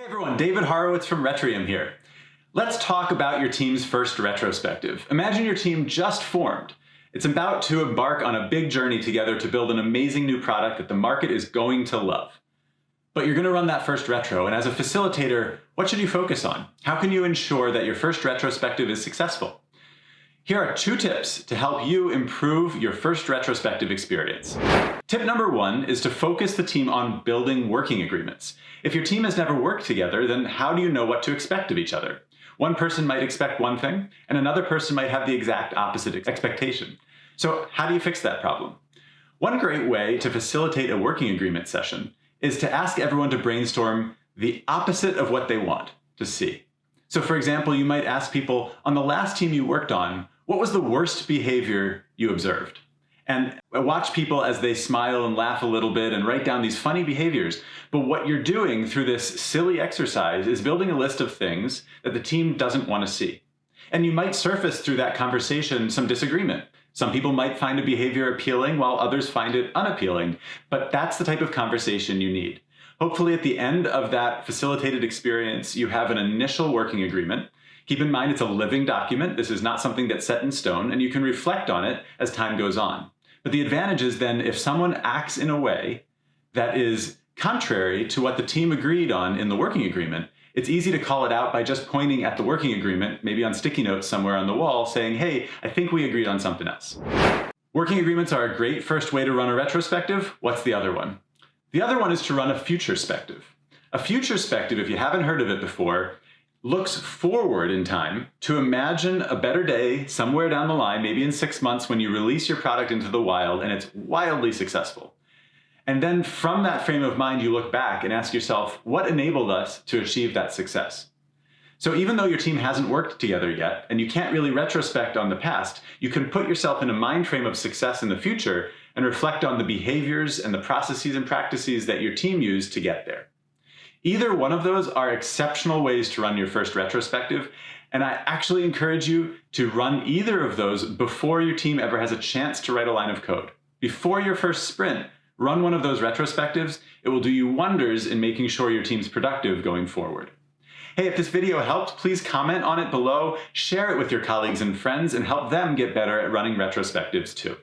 Everyone, David Horowitz from Retrium here. Let's talk about your team's first retrospective. Imagine your team just formed. It's about to embark on a big journey together to build an amazing new product that the market is going to love. But you're going to run that first retro, and as a facilitator, what should you focus on? How can you ensure that your first retrospective is successful? Here are 2 tips to help you improve your first retrospective experience. Tip number 1 is to focus the team on building working agreements. If your team has never worked together, then how do you know what to expect of each other? One person might expect one thing, and another person might have the exact opposite expectation. So how do you fix that problem? One great way to facilitate a working agreement session is to ask everyone to brainstorm the opposite of what they want to see. So for example, you might ask people, on the last team you worked on, what was the worst behavior you observed? And watch people as they smile and laugh a little bit and write down these funny behaviors. But what you're doing through this silly exercise is building a list of things that the team doesn't want to see. And you might surface through that conversation some disagreement. Some people might find a behavior appealing while others find it unappealing. But that's the type of conversation you need. Hopefully at the end of that facilitated experience, you have an initial working agreement. Keep in mind it's a living document. This is not something that's set in stone, and you can reflect on it as time goes on. But the advantage is then if someone acts in a way that is contrary to what the team agreed on in the working agreement, it's easy to call it out by just pointing at the working agreement, maybe on sticky notes somewhere on the wall, saying, hey, I think we agreed on something else. Working agreements are a great first way to run a retrospective. What's the other one? The other one is to run a futurespective. A futurespective, if you haven't heard of it before, looks forward in time to imagine a better day somewhere down the line, maybe in 6 months when you release your product into the wild and it's wildly successful. And then from that frame of mind, you look back and ask yourself, what enabled us to achieve that success? So even though your team hasn't worked together yet, and you can't really retrospect on the past, you can put yourself in a mind frame of success in the future and reflect on the behaviors and the processes and practices that your team used to get there. Either one of those are exceptional ways to run your first retrospective, and I actually encourage you to run either of those before your team ever has a chance to write a line of code. Before your first sprint, run one of those retrospectives. It will do you wonders in making sure your team's productive going forward. Hey, if this video helped, please comment on it below, share it with your colleagues and friends, and help them get better at running retrospectives too.